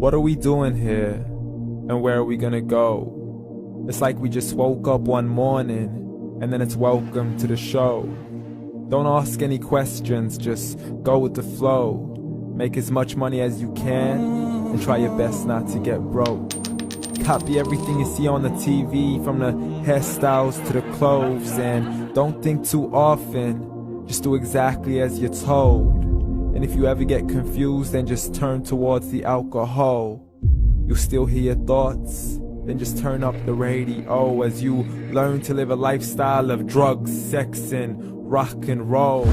What are we doing here? And where are we gonna go? It's like we just woke up one morning, and then it's welcome to the show. Don't ask any questions, just go with the flow. Make as much money as you can, and try your best not to get broke. Copy everything you see on the TV, from the hairstyles to the clothes, and don't think too often, just do exactly as you're told. And if you ever get confused, then just turn towards the alcohol. You'll still hear your thoughts, then just turn up the radio as you learn to live a lifestyle of drugs, sex, and rock and roll.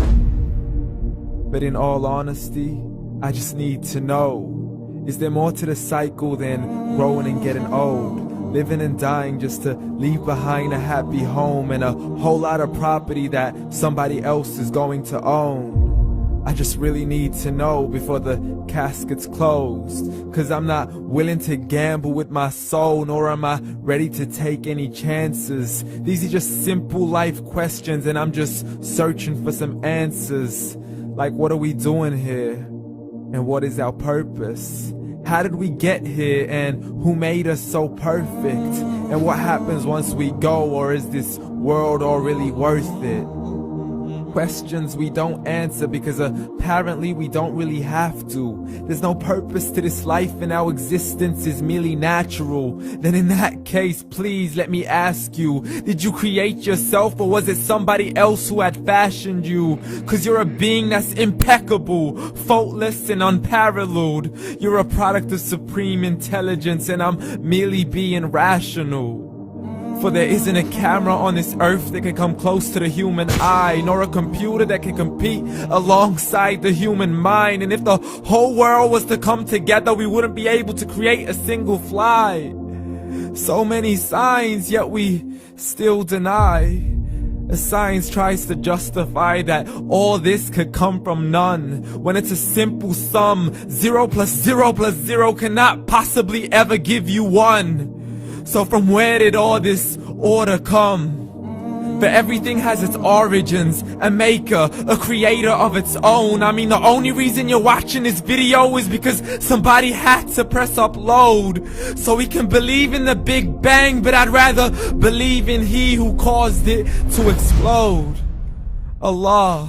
But in all honesty, I just need to know, is there more to the cycle than growing and getting old? Living and dying just to leave behind a happy home and a whole lot of property that somebody else is going to own. I just really need to know before the casket's closed, 'cause I'm not willing to gamble with my soul, nor am I ready to take any chances. These are just simple life questions, and I'm just searching for some answers. Like, what are we doing here? And what is our purpose? How did we get here, and who made us so perfect? And what happens once we go, or is this world all really worth it? Questions we don't answer because apparently we don't really have to. There's no purpose to this life and our existence is merely natural. Then in that case, please let me ask you, did you create yourself, or was it somebody else who had fashioned you? 'Cause you're a being that's impeccable, faultless and unparalleled. You're a product of supreme intelligence, and I'm merely being rational. For there isn't a camera on this earth that can come close to the human eye, nor a computer that can compete alongside the human mind. And if the whole world was to come together, we wouldn't be able to create a single fly. So many signs, yet we still deny. The science tries to justify that all this could come from none, when it's a simple sum. 0 plus 0 plus 0 cannot possibly ever give you 1. So from where did all this order come? For everything has its origins, a maker, a creator of its own. I mean, the only reason you're watching this video is because somebody had to press upload. So we can believe in the Big Bang, but I'd rather believe in He who caused it to explode. Allah,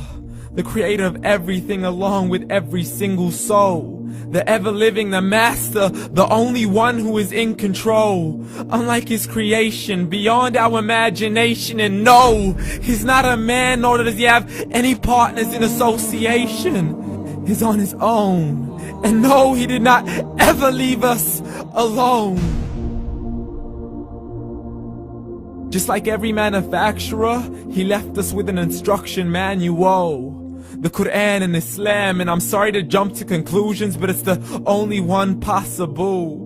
the creator of everything, along with every single soul. The ever-living, the master, the only one who is in control. Unlike his creation, beyond our imagination. And no, he's not a man, nor does he have any partners in association. He's on his own. And no, he did not ever leave us alone. Just like every manufacturer, he left us with an instruction manual. The Quran and Islam, and I'm sorry to jump to conclusions, but it's the only one possible.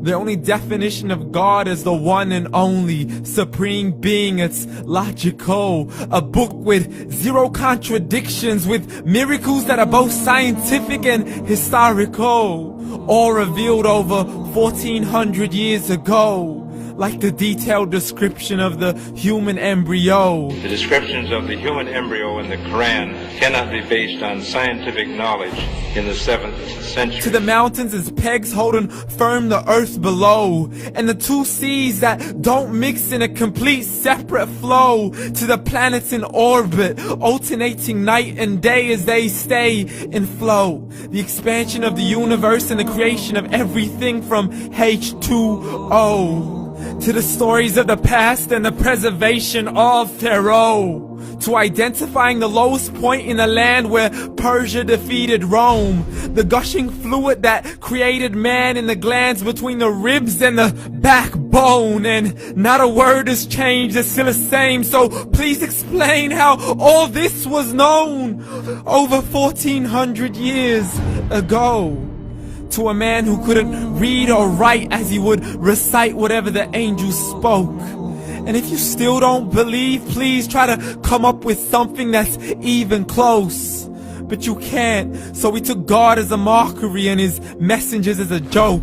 The only definition of God is the one and only supreme being. It's logical, a book with 0 contradictions, with miracles that are both scientific and historical, all revealed over 1400 years ago. Like the detailed description of the human embryo. The descriptions of the human embryo in the Quran cannot be based on scientific knowledge in the 7th century. To the mountains as pegs holding firm the earth below, and the 2 seas that don't mix in a complete separate flow. To the planets in orbit, alternating night and day as they stay in flow. The expansion of the universe and the creation of everything from H2O. To the stories of the past and the preservation of Pharaoh. To identifying the lowest point in the land where Persia defeated Rome. The gushing fluid that created man in the glands between the ribs and the backbone. And not a word has changed, it's still the same. So please explain how all this was known over 1400 years ago. To a man who couldn't read or write, as he would recite whatever the angels spoke. And if you still don't believe, please try to come up with something that's even close. But you can't, so we took God as a mockery and his messengers as a joke.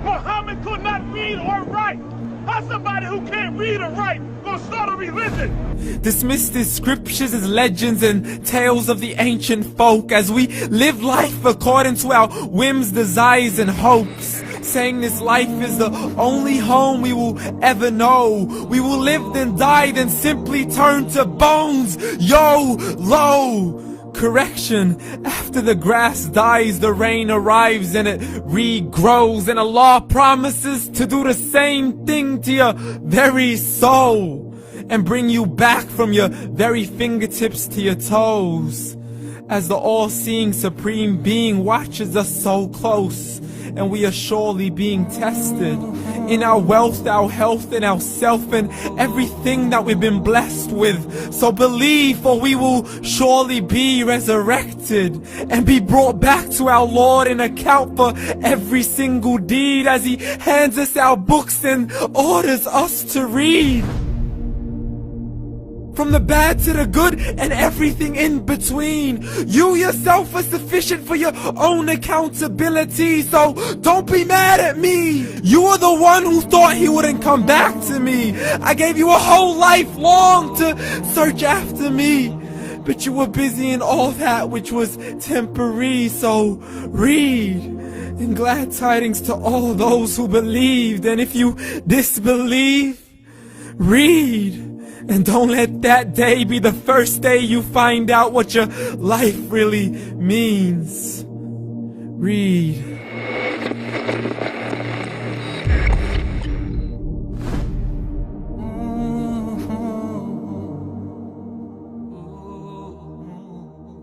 Muhammad could not read or write. How's somebody who can't read or write gonna start a religion? Dismissed his scriptures as legends and tales of the ancient folk, as we live life according to our whims, desires, and hopes. saying this life is the only home we will ever know. We will live then die, then simply turn to bones. YOLO! Correction, after the grass dies, the rain arrives and it regrows, and Allah promises to do the same thing to your very soul and bring you back from your very fingertips to your toes, as the all-seeing supreme being watches us so close, and we are surely being tested in our wealth, our health, and our self, and everything that we've been blessed with. So believe, for we will surely be resurrected and be brought back to our Lord and account for every single deed, as He hands us our books and orders us to read. From the bad to the good and everything in between. You yourself are sufficient for your own accountability, so don't be mad at me. You are the one who thought He wouldn't come back to me. I gave you a whole life long to search after me, but you were busy in all that which was temporary. So read, and glad tidings to all those who believed. And if you disbelieve, read. And don't let that day be the first day you find out what your life really means. Read.